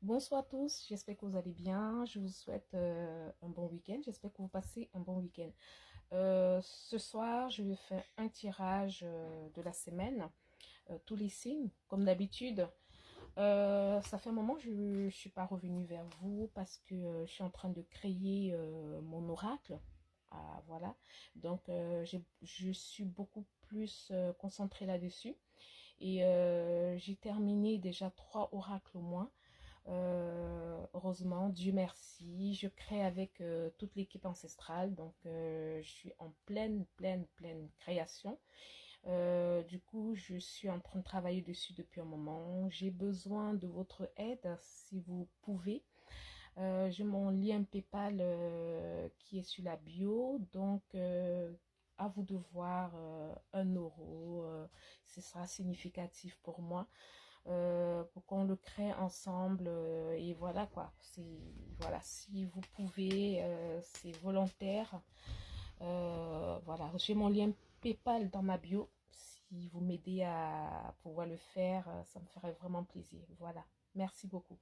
Bonsoir à tous, j'espère que vous allez bien. Je vous souhaite un bon week-end. J'espère que vous passez un bon week-end. Ce soir, je vais faire un tirage de la semaine, tous les signes, comme d'habitude. Ça fait un moment que je ne suis pas revenue vers vous parce que je suis en train de créer mon oracle. Ah, voilà. Donc, je suis beaucoup plus concentrée là-dessus. Et j'ai terminé déjà 3 oracles au moins. Heureusement, Dieu merci, je crée avec toute l'équipe ancestrale, donc je suis en pleine création. Du coup, je suis en train de travailler dessus depuis un moment. J'ai besoin de votre aide si vous pouvez. J'ai mon lien PayPal qui est sur la bio, donc à vous de voir 1 euro, ce sera significatif pour moi pour qu'on le crée ensemble et voilà quoi. Voilà, si vous pouvez, c'est volontaire. Voilà, j'ai mon lien PayPal dans ma bio. Si vous m'aidez à pouvoir le faire, ça me ferait vraiment plaisir. Voilà. Merci beaucoup.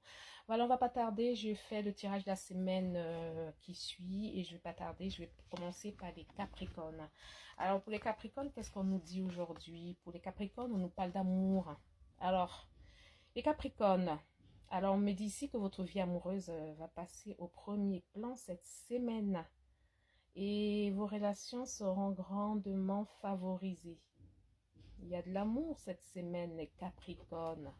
Voilà, on va pas tarder. Je fais le tirage de la semaine qui suit et je vais pas tarder. Je vais commencer par les Capricornes. Alors, pour les Capricornes, qu'est-ce qu'on nous dit aujourd'hui? Pour les Capricornes, on nous parle d'amour. Alors, les Capricornes, alors on me dit ici que votre vie amoureuse va passer au premier plan cette semaine et vos relations seront grandement favorisées. Il y a de l'amour cette semaine, les Capricornes.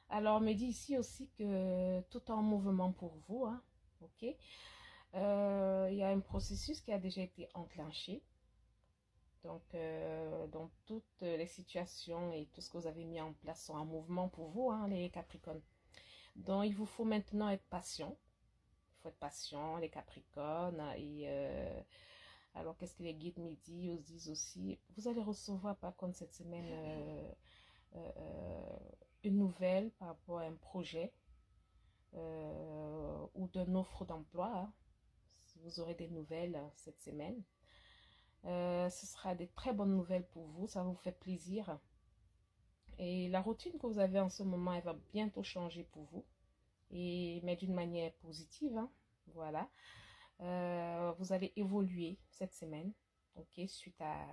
Alors on me dit ici aussi que tout est en mouvement pour vous, hein, ok? Il y a un processus qui a déjà été enclenché. Donc, dans toutes les situations et tout ce que vous avez mis en place sont en mouvement pour vous, hein, les Capricornes. Donc, il vous faut maintenant être patient. Il faut être patient, les Capricornes. Et alors, qu'est-ce que les guides me disent aussi? Vous allez recevoir, par contre, cette semaine, une nouvelle par rapport à un projet ou d'une offre d'emploi, hein. Vous aurez des nouvelles cette semaine. Ce sera des très bonnes nouvelles pour vous. Ça vous fait plaisir. Et la routine que vous avez en ce moment, elle va bientôt changer pour vous. Mais d'une manière positive, hein. Voilà. Vous allez évoluer cette semaine, ok, suite à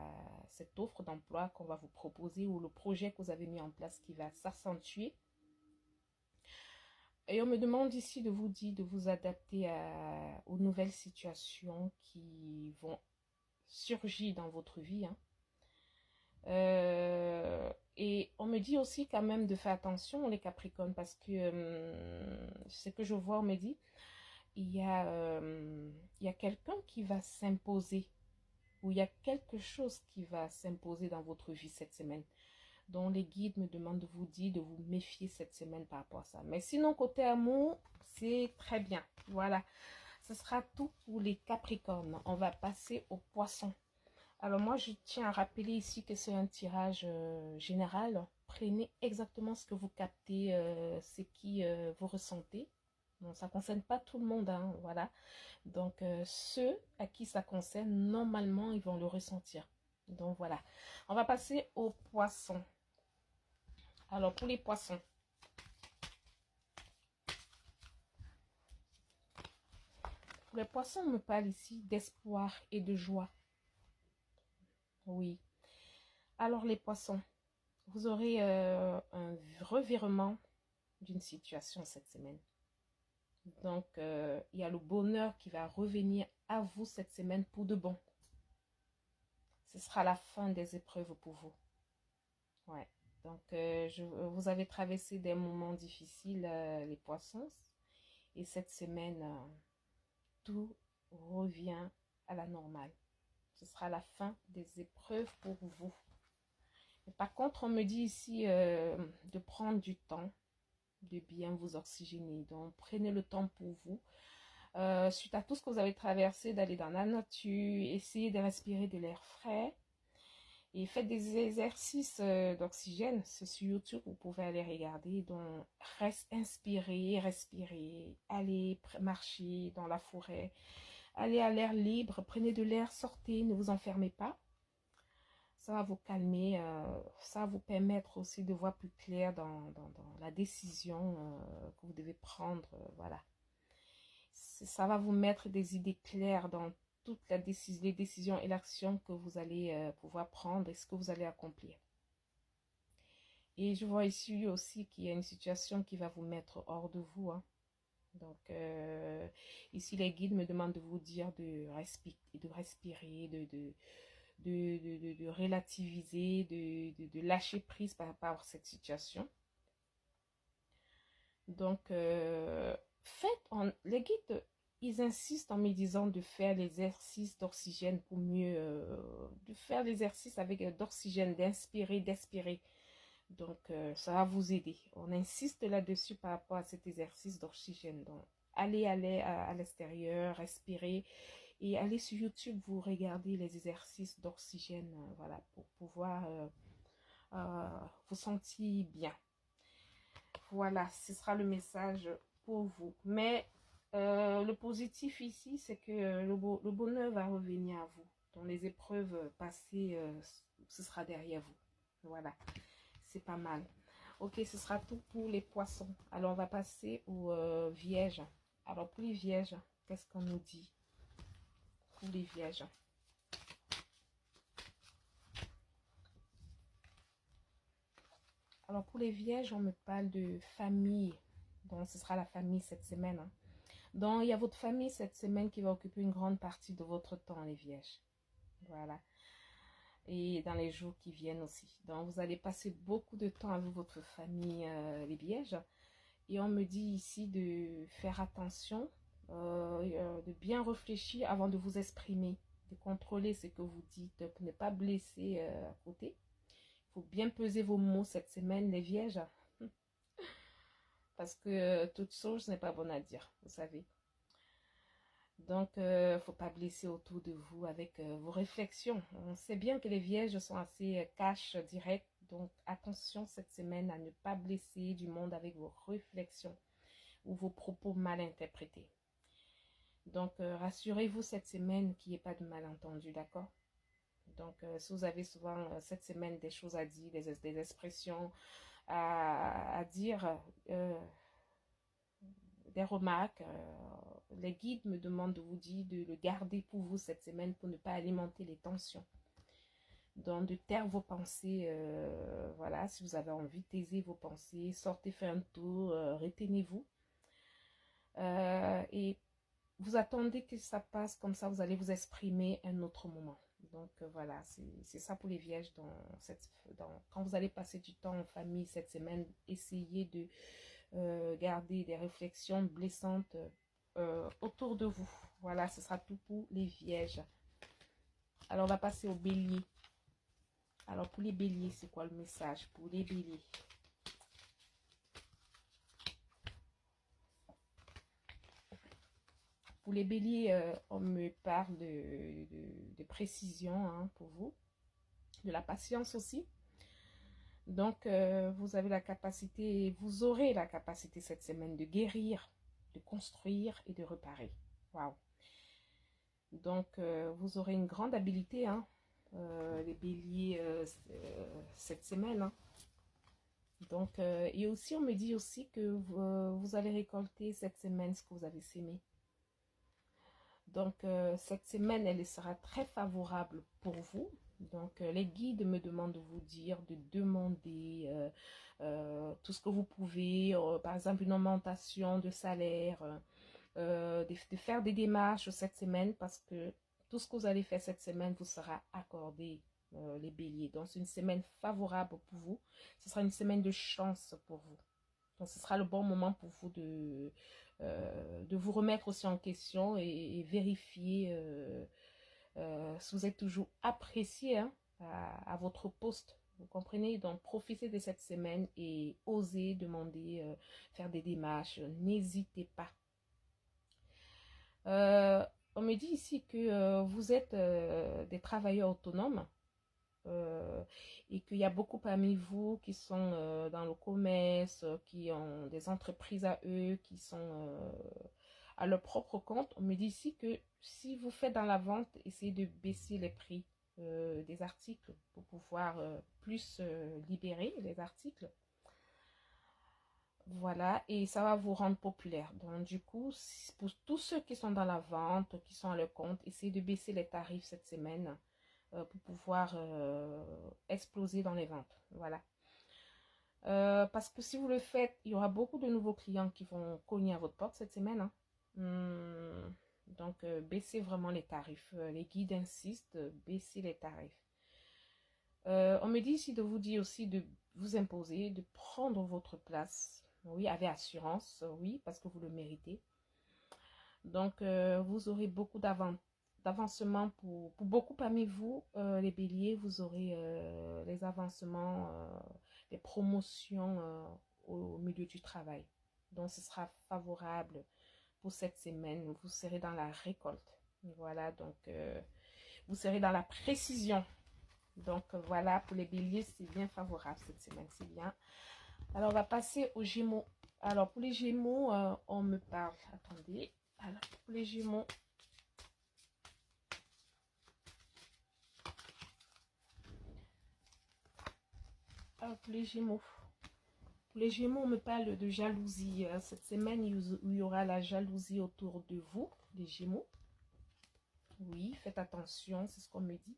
cette offre d'emploi qu'on va vous proposer ou le projet que vous avez mis en place qui va s'accentuer. Et on me demande ici de vous dire de vous adapter aux nouvelles situations qui vont surgir dans votre vie, hein. Et on me dit aussi quand même de faire attention les Capricornes parce que ce que je vois, on me dit, il y a quelqu'un qui va s'imposer ou il y a quelque chose qui va s'imposer dans votre vie cette semaine. Donc les guides me demandent de vous dire de vous méfier cette semaine par rapport à ça. Mais sinon, côté amour, c'est très bien. Voilà, ce sera tout pour les Capricornes. On va passer aux Poissons. Alors moi, je tiens à rappeler ici que c'est un tirage général. Prenez exactement ce que vous captez, ce qui vous ressentez. Bon, ça ne concerne pas tout le monde, hein, voilà. Donc, ceux à qui ça concerne, normalement, ils vont le ressentir. Donc, voilà. On va passer aux poissons. Alors, pour les poissons, on me parle ici d'espoir et de joie. Oui. Alors, les poissons, vous aurez un revirement d'une situation cette semaine. Donc, il y a le bonheur qui va revenir à vous cette semaine pour de bon. Ce sera la fin des épreuves pour vous. Ouais. Donc, vous avez traversé des moments difficiles, les poissons. Et cette semaine, tout revient à la normale. Ce sera la fin des épreuves pour vous. Mais par contre, on me dit ici de prendre du temps, de bien vous oxygéner. Donc, prenez le temps pour vous. Suite à tout ce que vous avez traversé, d'aller dans la nature, essayez de respirer de l'air frais et faites des exercices d'oxygène. C'est sur YouTube, vous pouvez aller regarder. Donc, inspirez, respirez, allez marcher dans la forêt, allez à l'air libre, prenez de l'air, sortez, ne vous enfermez pas. Ça va vous calmer, ça va vous permettre aussi de voir plus clair dans la décision que vous devez prendre. Voilà. Ça va vous mettre des idées claires dans toutes les décisions et l'action que vous allez pouvoir prendre et ce que vous allez accomplir. Et je vois ici aussi qu'il y a une situation qui va vous mettre hors de vous. Hein. Donc, ici, les guides me demandent de vous dire de respirer, de relativiser, de lâcher prise par rapport à cette situation. Donc, les guides, ils insistent en me disant de faire l'exercice d'oxygène pour mieux, de faire l'exercice avec d'oxygène, d'inspirer, d'expirer. Donc, ça va vous aider. On insiste là-dessus par rapport à cet exercice d'oxygène. Donc, allez à l'extérieur, respirer et allez sur YouTube, vous regardez les exercices d'oxygène, voilà, pour pouvoir vous sentir bien. Voilà, ce sera le message pour vous. Mais le positif ici, c'est que le bonheur va revenir à vous. Dans les épreuves passées, ce sera derrière vous. Voilà. C'est pas mal. Ok, ce sera tout pour les poissons. Alors, on va passer aux vierges. Alors, pour les vierges, qu'est-ce qu'on nous dit? Pour les vierges. Alors, pour les vierges, on me parle de famille. Donc, ce sera la famille cette semaine. Hein. Donc, il y a votre famille cette semaine qui va occuper une grande partie de votre temps, les vierges. Voilà. Et dans les jours qui viennent aussi. Donc, vous allez passer beaucoup de temps avec votre famille, les vierges. Et on me dit ici de faire attention, de bien réfléchir avant de vous exprimer, de contrôler ce que vous dites pour ne pas blesser à côté. Il faut bien peser vos mots cette semaine, les vierges, parce que toute chose n'est pas bonne à dire, vous savez. Donc, il ne faut pas blesser autour de vous avec vos réflexions. On sait bien que les vierges sont assez cash, directs. Donc, attention cette semaine à ne pas blesser du monde avec vos réflexions ou vos propos mal interprétés. Donc, rassurez-vous cette semaine qu'il n'y ait pas de malentendu, d'accord? Donc, si vous avez souvent cette semaine des choses à dire, des expressions à dire, des remarques, les guides me demandent de vous dire de le garder pour vous cette semaine pour ne pas alimenter les tensions. Donc, de taire vos pensées, voilà, si vous avez envie de taiser vos pensées, sortez faire un tour, retenez-vous. Et vous attendez que ça passe, comme ça vous allez vous exprimer un autre moment. Donc voilà, c'est ça pour les vierges. Quand vous allez passer du temps en famille cette semaine, essayez de garder des réflexions blessantes autour de vous. Voilà, ce sera tout pour les vierges. Alors on va passer au bélier. Alors pour les béliers, c'est quoi le message pour les béliers? Pour les béliers, on me parle de précision hein, pour vous, de la patience aussi. Donc, vous avez la capacité, vous aurez la capacité cette semaine de guérir, de construire et de réparer. Waouh! Donc, vous aurez une grande habileté, hein, les béliers, cette semaine. Hein. Donc, et aussi, on me dit aussi que vous allez récolter cette semaine ce que vous avez sémé. Donc, cette semaine, elle sera très favorable pour vous. Donc, les guides me demandent de vous dire, de demander tout ce que vous pouvez, par exemple une augmentation de salaire, de faire des démarches cette semaine parce que tout ce que vous allez faire cette semaine vous sera accordé, les béliers. Donc, c'est une semaine favorable pour vous. Ce sera une semaine de chance pour vous. Donc, ce sera le bon moment pour vous de vous remettre aussi en question et vérifier si vous êtes toujours apprécié hein, à votre poste. Vous comprenez? Donc, profitez de cette semaine et osez demander, faire des démarches. N'hésitez pas. On me dit ici que vous êtes des travailleurs autonomes. Et qu'il y a beaucoup parmi vous qui sont dans le commerce, qui ont des entreprises à eux, qui sont à leur propre compte. On me dit ici que si vous faites dans la vente, essayez de baisser les prix. des articles pour pouvoir plus libérer les articles. Voilà, et ça va vous rendre populaire. Donc, du coup, pour tous ceux qui sont dans la vente, qui sont à leur compte, essayez de baisser les tarifs cette semaine pour pouvoir exploser dans les ventes. Voilà. Parce que si vous le faites, il y aura beaucoup de nouveaux clients qui vont cogner à votre porte cette semaine. Hein. Donc, baissez vraiment les tarifs. Les guides insistent, baissez les tarifs. On me dit ici de vous dire aussi de vous imposer, de prendre votre place. Oui, avec assurance, oui, parce que vous le méritez. Donc, vous aurez beaucoup d'avancement pour beaucoup parmi vous, les béliers, vous aurez les avancements, les promotions au milieu du travail. Donc, ce sera favorable pour cette semaine. Vous serez dans la récolte. Voilà, donc, vous serez dans la précision. Donc, voilà, pour les béliers, c'est bien favorable cette semaine, c'est bien. Alors, on va passer aux gémeaux. Alors, pour les gémeaux, on me parle. Attendez. Alors, pour les gémeaux. Alors, pour les gémeaux. Pour les gémeaux, on me parle de jalousie. Cette semaine, il y aura la jalousie autour de vous, les gémeaux. Oui, faites attention, c'est ce qu'on me dit.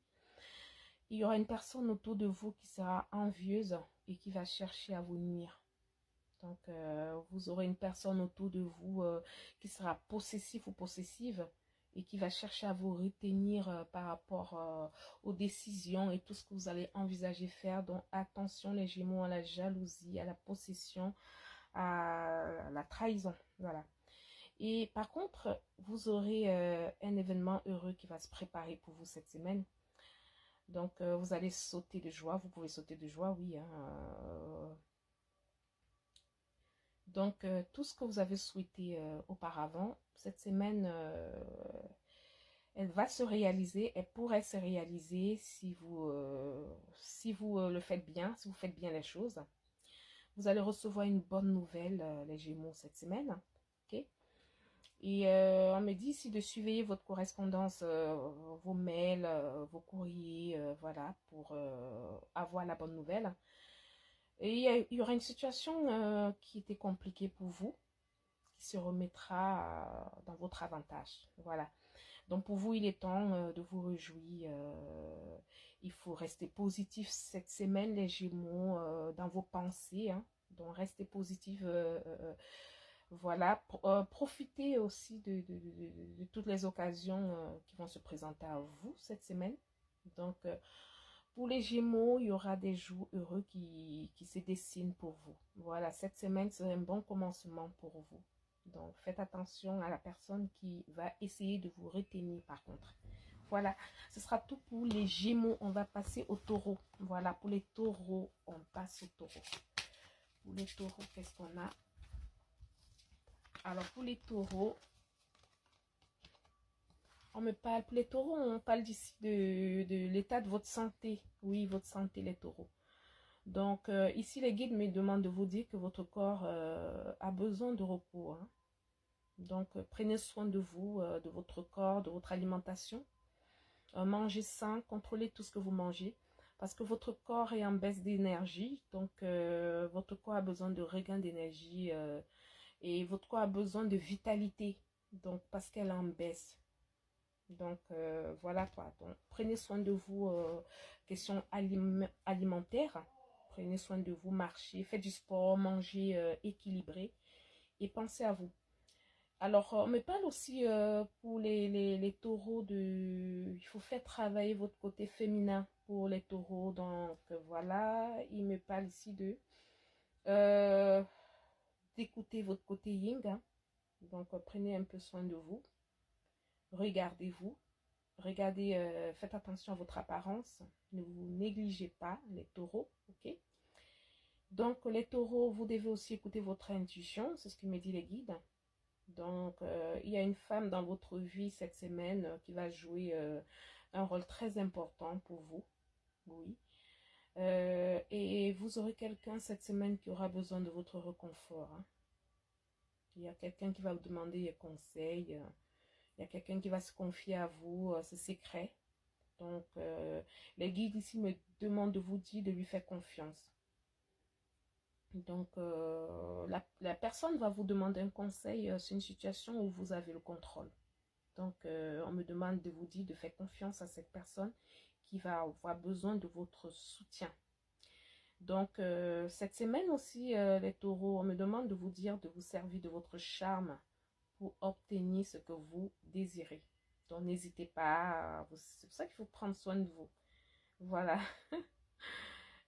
Il y aura une personne autour de vous qui sera envieuse et qui va chercher à vous nuire. Donc, vous aurez une personne autour de vous qui sera possessif ou possessive et qui va chercher à vous retenir par rapport aux décisions et tout ce que vous allez envisager faire. Donc, attention les gémeaux à la jalousie, à la possession, à la trahison. Voilà. Et par contre, vous aurez un événement heureux qui va se préparer pour vous cette semaine. Donc, vous allez sauter de joie. Vous pouvez sauter de joie, oui. Donc, tout ce que vous avez souhaité auparavant, cette semaine, elle va se réaliser. Elle pourrait se réaliser si vous le faites bien, si vous faites bien les choses. Vous allez recevoir une bonne nouvelle, les Gémeaux, cette semaine. Ok? Et on me dit ici de surveiller votre correspondance, vos mails, vos courriers, voilà, pour avoir la bonne nouvelle. Et il y aura une situation qui était compliquée pour vous, qui se remettra dans votre avantage. Voilà. Donc pour vous, il est temps de vous réjouir. Il faut rester positif cette semaine, les Gémeaux, dans vos pensées. Hein. Donc restez positif. Voilà. Profitez aussi de toutes les occasions qui vont se présenter à vous cette semaine. Donc pour les Gémeaux, il y aura des jours heureux qui se dessinent pour vous. Voilà, cette semaine, c'est un bon commencement pour vous. Donc, faites attention à la personne qui va essayer de vous retenir par contre. Voilà, ce sera tout pour les Gémeaux. On va passer au Taureau. Voilà, pour les Taureaux, on passe au Taureau. Pour les Taureaux, qu'est-ce qu'on a? Alors, pour les Taureaux, on me parle, pour les Taureaux, on parle d'ici de l'état de votre santé. Oui, votre santé, les Taureaux. Donc, ici, les guides me demandent de vous dire que votre corps a besoin de repos. Hein. Donc, prenez soin de vous, de votre corps, de votre alimentation. Mangez sain, contrôlez tout ce que vous mangez. Parce que votre corps est en baisse d'énergie. Donc, votre corps a besoin de regain d'énergie. Et votre corps a besoin de vitalité. Donc, parce qu'elle est en baisse. Donc, voilà quoi. Donc, prenez soin de vous. Question alimentaire. Prenez soin de vous, marchez, faites du sport, mangez équilibré. Et pensez à vous. Alors, on me parle aussi pour les taureaux il faut faire travailler votre côté féminin pour les taureaux. Donc, voilà, il me parle ici euh, d'écouter votre côté yin. Hein. Donc, prenez un peu soin de vous. Regardez-vous. Regardez, faites attention à votre apparence. Ne vous négligez pas, les taureaux, ok? Donc, les taureaux, vous devez aussi écouter votre intuition. C'est ce que me dit les guides. Donc, il y a une femme dans votre vie cette semaine qui va jouer un rôle très important pour vous. Oui. Et vous aurez quelqu'un cette semaine qui aura besoin de votre réconfort. Hein. Il y a quelqu'un qui va vous demander des conseils. Il y a quelqu'un qui va se confier à vous, ses secrets. Donc, les guides ici me demandent de vous dire de lui faire confiance. Donc, la personne va vous demander un conseil sur une situation où vous avez le contrôle. Donc, on me demande de vous dire de faire confiance à cette personne qui va avoir besoin de votre soutien. Donc, cette semaine aussi, les taureaux, on me demande de vous dire de vous servir de votre charme pour obtenir ce que vous désirez. Donc, n'hésitez pas. C'est pour ça qu'il faut prendre soin de vous. Voilà.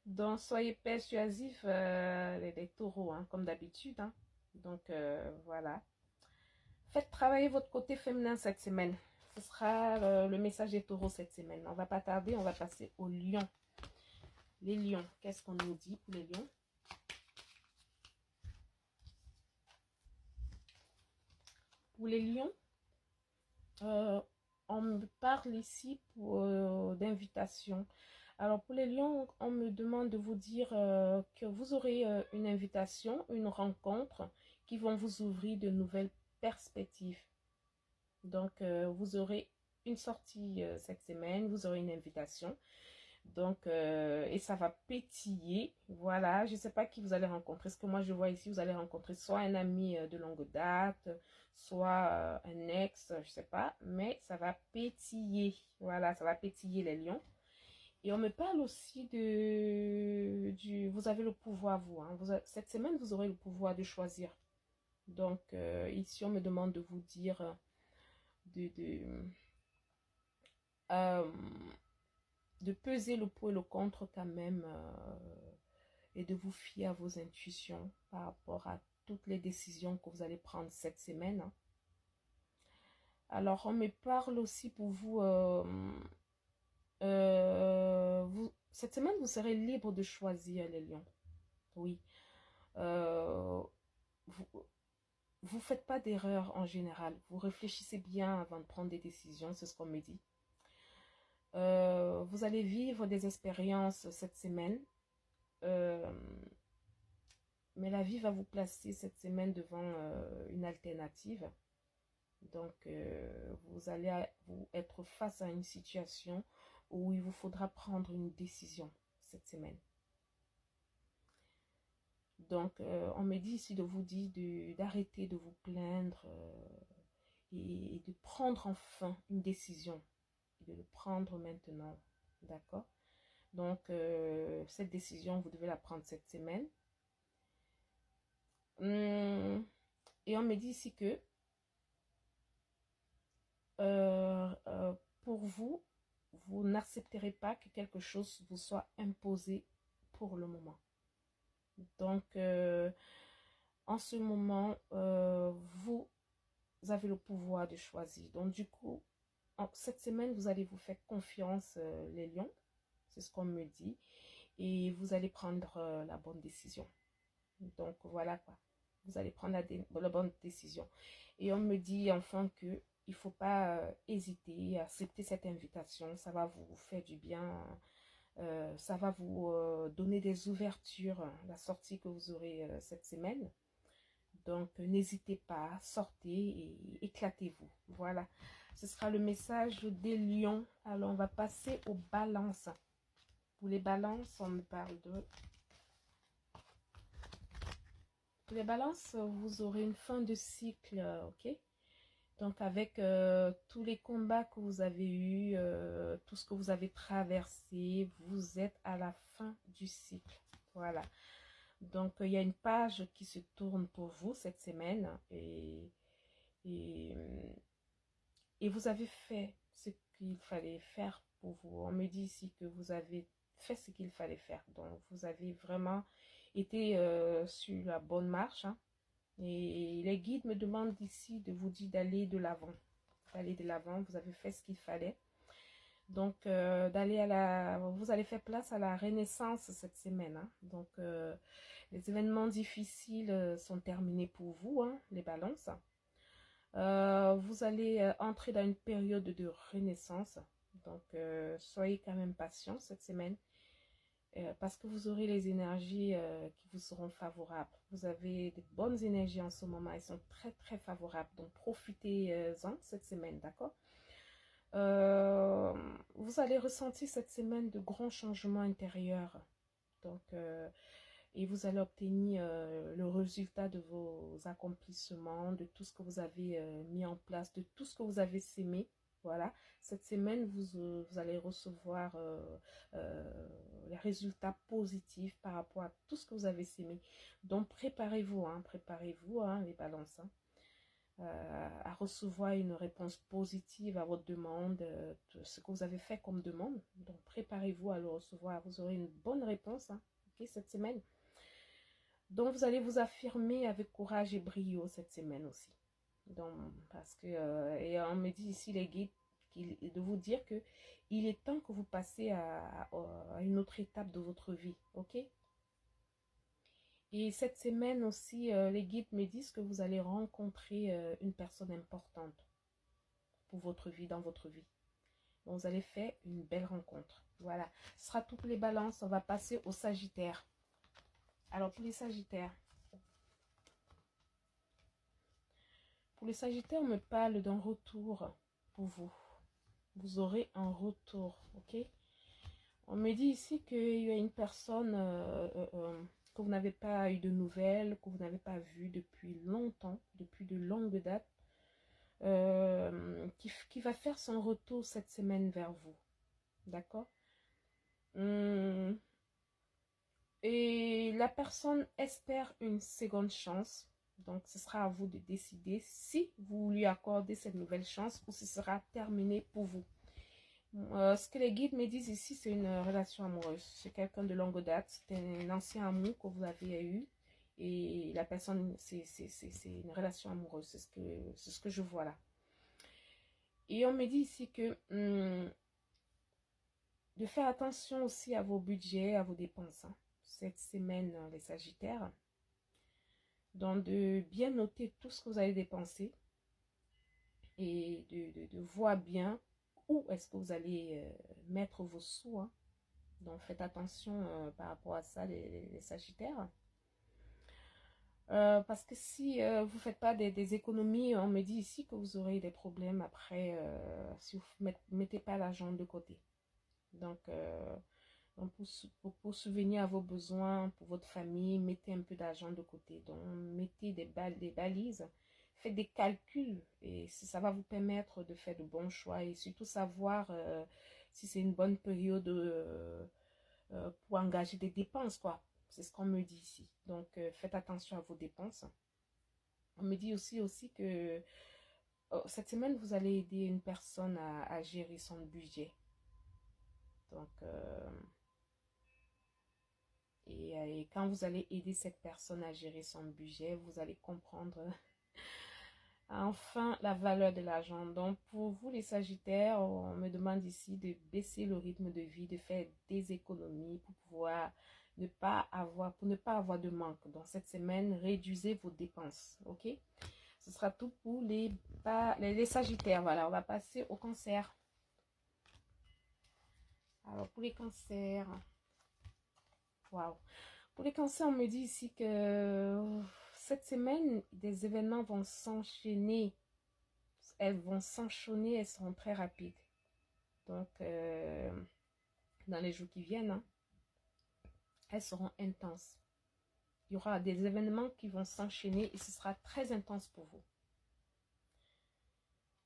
Donc, soyez persuasifs, les taureaux, hein, comme d'habitude. Hein. Donc, voilà. Faites travailler votre côté féminin cette semaine. Ce sera le message des taureaux cette semaine. On va pas tarder, on va passer aux lions. Les lions, qu'est-ce qu'on nous dit pour les lions? Pour les lions, on me parle ici d'invitation. Alors pour les lions, on me demande de vous dire que vous aurez une invitation, une rencontre qui vont vous ouvrir de nouvelles perspectives. Donc vous aurez une sortie cette semaine, vous aurez une invitation. Donc, et ça va pétiller. Voilà, je ne sais pas qui vous allez rencontrer. Ce que moi je vois ici, vous allez rencontrer soit un ami de longue date, soit un ex, je ne sais pas. Mais ça va pétiller. Voilà, ça va pétiller les lions. Et on me parle aussi vous avez le pouvoir, vous. Hein. Cette semaine, vous aurez le pouvoir de choisir. Donc, ici, on me demande de vous dire euh, de peser le pour et le contre quand même et de vous fier à vos intuitions par rapport à toutes les décisions que vous allez prendre cette semaine. Hein. Alors, on me parle aussi pour vous, cette semaine, vous serez libre de choisir les lions. Oui. Vous faites pas d'erreur en général. Vous réfléchissez bien avant de prendre des décisions, c'est ce qu'on me dit. Vous allez vivre des expériences cette semaine. Mais la vie va vous placer cette semaine devant une alternative. Donc, vous allez être face à une situation où il vous faudra prendre une décision cette semaine. Donc, on me dit ici de vous dire d'arrêter de vous plaindre et de prendre enfin une décision. De le prendre maintenant. D'accord? Donc, cette décision, vous devez la prendre cette semaine. Et on me dit ici que pour vous, vous n'accepterez pas que quelque chose vous soit imposé pour le moment. Donc, en ce moment, vous avez le pouvoir de choisir. Donc, du coup, cette semaine, vous allez vous faire confiance, les lions. C'est ce qu'on me dit. Et vous allez prendre la bonne décision. Donc, voilà quoi. Vous allez prendre la bonne décision. Et on me dit enfin que il ne faut pas hésiter à accepter cette invitation. Ça va vous faire du bien. Ça va vous donner des ouvertures, la sortie que vous aurez cette semaine. Donc, n'hésitez pas, sortez et éclatez-vous. Voilà. Ce sera le message des lions. Alors, on va passer aux balances. Pour les balances, on me parle de... Pour les balances, vous aurez une fin de cycle, ok? Donc, avec tous les combats que vous avez eus, tout ce que vous avez traversé, vous êtes à la fin du cycle. Voilà. Donc, il y a une page qui se tourne pour vous cette semaine et, et vous avez fait ce qu'il fallait faire pour vous. On me dit ici que vous avez fait ce qu'il fallait faire. Donc, vous avez vraiment été sur la bonne marche. Hein. Et les guides me demandent ici de vous dire d'aller de l'avant. D'aller de l'avant, vous avez fait ce qu'il fallait. Donc, vous allez faire place à la renaissance cette semaine. Hein. Donc, les événements difficiles sont terminés pour vous, hein, les balances. Vous allez entrer dans une période de renaissance. Donc, soyez quand même patient cette semaine. Parce que vous aurez les énergies qui vous seront favorables. Vous avez de bonnes énergies en ce moment. Elles sont très, très favorables. Donc, profitez-en cette semaine, d'accord? Euh, vous allez ressentir cette semaine de grands changements intérieurs. Donc, et vous allez obtenir le résultat de vos accomplissements, de tout ce que vous avez mis en place, de tout ce que vous avez sémé. Voilà, cette semaine, vous allez recevoir les résultats positifs par rapport à tout ce que vous avez sémé. Donc, préparez-vous, hein, les balances, hein, à recevoir une réponse positive à votre demande, ce que vous avez fait comme demande. Donc, préparez-vous à le recevoir. Vous aurez une bonne réponse, hein, okay, cette semaine. Donc, vous allez vous affirmer avec courage et brio cette semaine aussi. Donc, parce que, et on me dit ici, les guides, de vous dire que il est temps que vous passez à une autre étape de votre vie, ok? Et cette semaine aussi, les guides me disent que vous allez rencontrer une personne importante pour votre vie, dans votre vie. Donc, vous allez faire une belle rencontre. Voilà, ce sera toutes les balances. On va passer au Sagittaire. Alors, pour les Sagittaires, pour les Sagittaires, on me parle d'un retour pour vous. Vous aurez un retour, ok? On me dit ici qu'il y a une personne que vous n'avez pas eu de nouvelles, que vous n'avez pas vue depuis longtemps, depuis de longues dates, qui va faire son retour cette semaine vers vous. D'accord? Et la personne espère une seconde chance. Donc, ce sera à vous de décider si vous lui accordez cette nouvelle chance ou si ce sera terminé pour vous. Ce que les guides me disent ici, c'est une relation amoureuse. C'est quelqu'un de longue date. C'est un ancien amour que vous avez eu. Et la personne, c'est une relation amoureuse. C'est ce que je vois là. Et on me dit ici que de faire attention aussi à vos budgets, à vos dépenses. Hein, cette semaine, les Sagittaires. Donc, de bien noter tout ce que vous allez dépenser. Et de voir bien où est-ce que vous allez mettre vos sous. Hein. Donc, faites attention par rapport à ça, les Sagittaires. Parce que si vous ne faites pas des économies, on me dit ici que vous aurez des problèmes après si vous ne mettez pas l'argent de côté. Donc, pour subvenir à vos besoins, pour votre famille, mettez un peu d'argent de côté. Donc, mettez des balises, faites des calculs et ça va vous permettre de faire de bons choix et surtout savoir si c'est une bonne période pour engager des dépenses, quoi. C'est ce qu'on me dit ici. Donc, faites attention à vos dépenses. On me dit aussi que cette semaine, vous allez aider une personne à gérer son budget. Donc, et quand vous allez aider cette personne à gérer son budget, vous allez comprendre enfin la valeur de l'argent. Donc, pour vous, les Sagittaires, on me demande ici de baisser le rythme de vie, de faire des économies pour pouvoir pour ne pas avoir de manque. Donc, cette semaine, réduisez vos dépenses, ok? Ce sera tout pour les Sagittaires. Voilà, on va passer au Cancer. Alors, pour les Cancers, waouh. Pour les Cancers, on me dit ici que cette semaine, des événements vont s'enchaîner. Elles vont s'enchaîner, elles seront très rapides. Donc, dans les jours qui viennent, hein, elles seront intenses. Il y aura des événements qui vont s'enchaîner et ce sera très intense pour vous.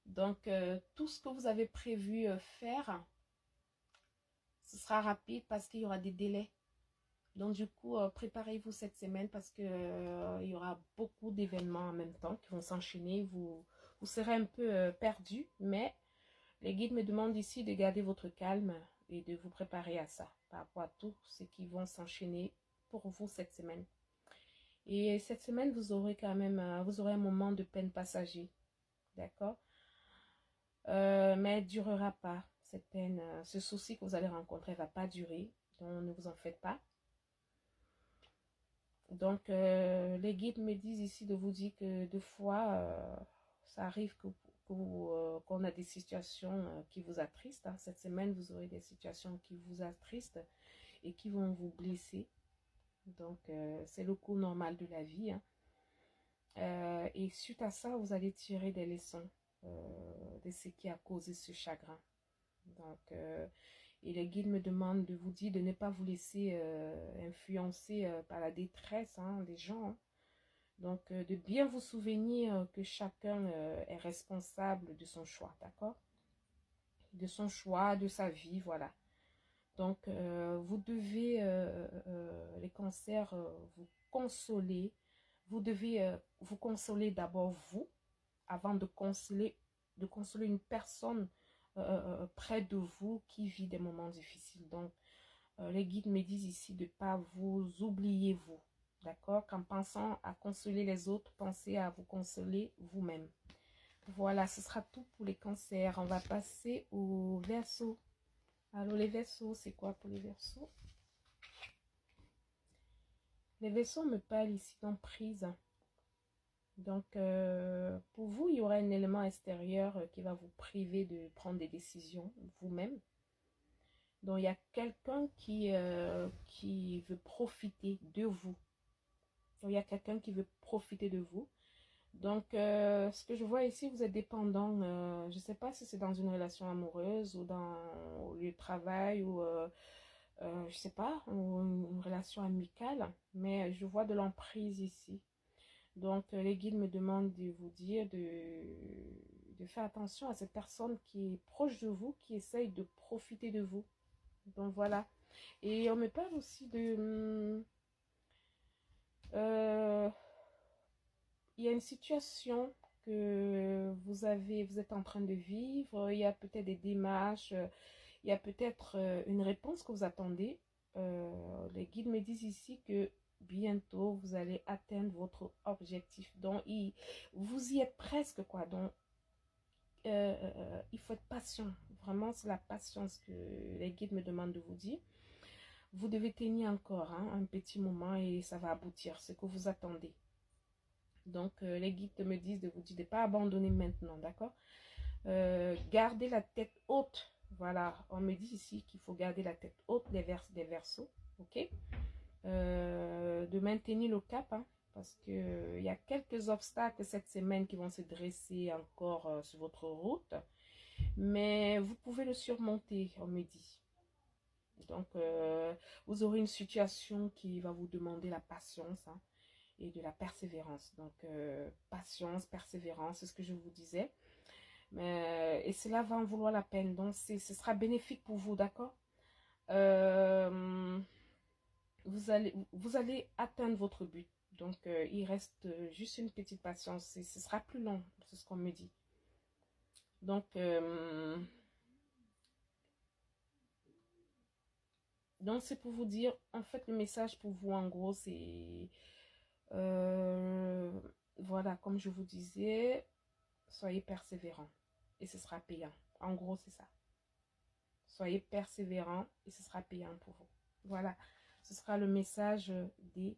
Donc, tout ce que vous avez prévu faire, ce sera rapide parce qu'il y aura des délais. Donc, du coup, préparez-vous cette semaine parce que il y aura beaucoup d'événements en même temps qui vont s'enchaîner. Vous serez un peu perdu, mais les guides me demandent ici de garder votre calme et de vous préparer à ça par rapport à tout ce qui vont s'enchaîner pour vous cette semaine. Et cette semaine, vous aurez quand même, vous aurez un moment de peine passager, d'accord? Mais elle ne durera pas. Cette peine, ce souci que vous allez rencontrer ne va pas durer, donc ne vous en faites pas. Donc, les guides me disent ici de vous dire que deux fois, ça arrive qu'on a des situations qui vous attristent. Hein. Cette semaine, vous aurez des situations qui vous attristent et qui vont vous blesser. Donc, c'est le cours normal de la vie. Hein. Et suite à ça, vous allez tirer des leçons. de ce qui a causé ce chagrin. Donc, et les guides me demandent de vous dire de ne pas vous laisser influencer par la détresse des gens. Hein. Donc, de bien vous souvenir que chacun est responsable de son choix, d'accord? De son choix, de sa vie, voilà. Donc, vous devez, les cancers, vous consoler. Vous devez vous consoler d'abord vous, avant de consoler une personne près de vous qui vit des moments difficiles. Donc, les guides me disent ici de ne pas vous oublier vous. D'accord? Qu'en pensant à consoler les autres, pensez à vous consoler vous-même. Voilà, ce sera tout pour les cancers. On va passer aux Verseaux. Alors, les Verseaux, c'est quoi pour les Verseaux? Les Verseaux me parlent ici d'emprise. Donc, pour vous, il y aura un élément extérieur qui va vous priver de prendre des décisions vous-même. Donc, il y a quelqu'un qui veut profiter de vous. Donc, il y a quelqu'un qui veut profiter de vous. Donc, ce que je vois ici, vous êtes dépendant. Je ne sais pas si c'est dans une relation amoureuse ou dans au lieu de travail ou, je ne sais pas, ou une relation amicale. Mais je vois de l'emprise ici. Donc, les guides me demandent de vous dire de faire attention à cette personne qui est proche de vous, qui essaye de profiter de vous. Donc, voilà. Et on me parle aussi de... il y a une situation que vous êtes en train de vivre. Il y a peut-être des démarches. Il y a peut-être une réponse que vous attendez. Les guides me disent ici que bientôt, vous allez atteindre votre objectif. Donc, vous y êtes presque, quoi. Donc, il faut être patient. Vraiment, c'est la patience que les guides me demandent de vous dire. Vous devez tenir encore un petit moment et ça va aboutir, ce que vous attendez. Donc, les guides me disent de vous dire de ne pas abandonner maintenant, d'accord? Gardez la tête haute. Voilà, on me dit ici qu'il faut garder la tête haute des Verseaux, ok? De maintenir le cap, hein, parce que il y a quelques obstacles cette semaine qui vont se dresser encore sur votre route, mais vous pouvez le surmonter, on me dit. Donc, vous aurez une situation qui va vous demander la patience hein, et de la persévérance. Donc, patience, persévérance, c'est ce que je vous disais. Et cela va en vouloir la peine. Donc, ce sera bénéfique pour vous, d'accord? Vous allez atteindre votre but. Donc, il reste juste une petite patience. Et ce sera plus long, c'est ce qu'on me dit. Donc, c'est pour vous dire, en fait, le message pour vous, en gros, c'est... voilà, comme je vous disais, soyez persévérants et ce sera payant. En gros, c'est ça. Soyez persévérants et ce sera payant pour vous. Voilà, ce sera le message des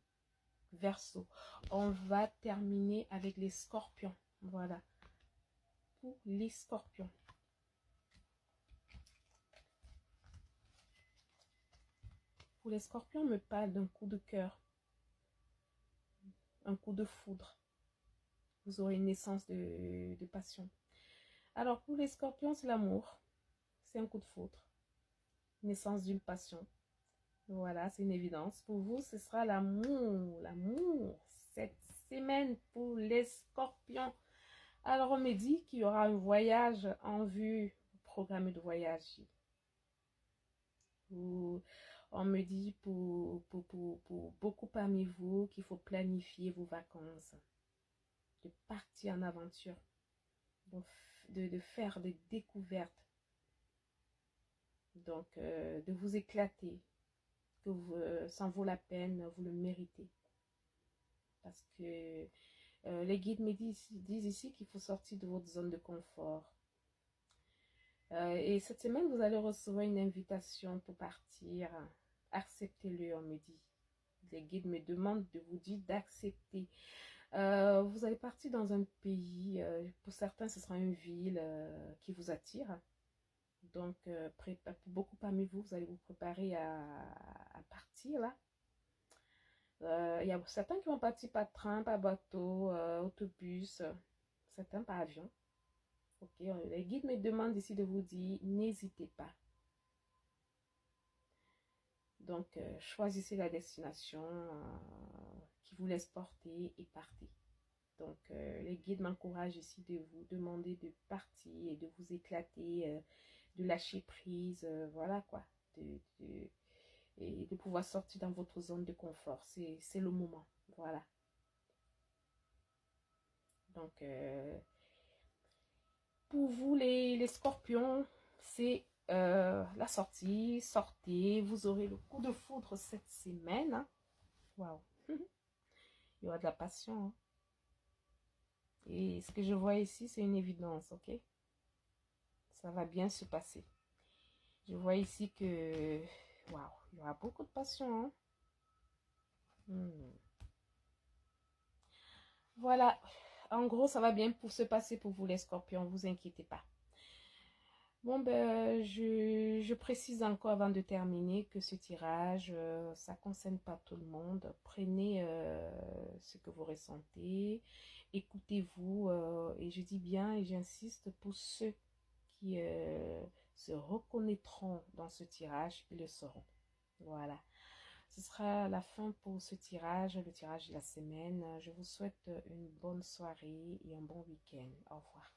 Verseaux. On va terminer avec les Scorpions. Voilà, pour les Scorpions. Pour les Scorpions, on me parle d'un coup de cœur, un coup de foudre. Vous aurez une naissance de passion. Alors, pour les Scorpions, c'est l'amour. C'est un coup de foudre. Naissance d'une passion. Voilà, c'est une évidence. Pour vous, ce sera l'amour. L'amour. Cette semaine pour les Scorpions. Alors, on me dit qu'il y aura un voyage en vue. Programme de voyage. On me dit pour beaucoup parmi vous qu'il faut planifier vos vacances. De partir en aventure. De faire des découvertes. Donc, de vous éclater. Que ça en vaut la peine, vous le méritez. Parce que les guides me disent ici qu'il faut sortir de votre zone de confort. Et cette semaine, vous allez recevoir une invitation pour partir. Acceptez-le, on me dit. Les guides me demandent de vous dire d'accepter. Vous allez partir dans un pays, pour certains, ce sera une ville qui vous attire. Donc, pour beaucoup parmi vous, vous allez vous préparer à partir là. Il y a certains qui vont partir par train, par bateau, autobus, certains par avion. Ok, les guides me demandent ici de vous dire, n'hésitez pas. Donc, choisissez la destination qui vous laisse porter et partez. Donc, les guides m'encouragent ici de vous demander de partir et de vous éclater, de lâcher prise, voilà quoi, et de pouvoir sortir dans votre zone de confort. C'est le moment, voilà. Donc, pour vous, les scorpions, c'est la sortie, sortez, vous aurez le coup de foudre cette semaine. Hein. Waouh, il y aura de la passion. Hein. Et ce que je vois ici, c'est une évidence, ok? Ça va bien se passer. Je vois ici que, waouh, il y aura beaucoup de passion. Hein? Voilà, en gros, ça va bien pour se passer pour vous les scorpions, vous inquiétez pas. Bon, ben, je précise encore avant de terminer que ce tirage, ça ne concerne pas tout le monde. Prenez ce que vous ressentez, écoutez-vous, et je dis bien, et j'insiste, pour ceux qui se reconnaîtront dans ce tirage, ils le sauront. Voilà. Ce sera la fin pour ce tirage, le tirage de la semaine. Je vous souhaite une bonne soirée et un bon week-end. Au revoir.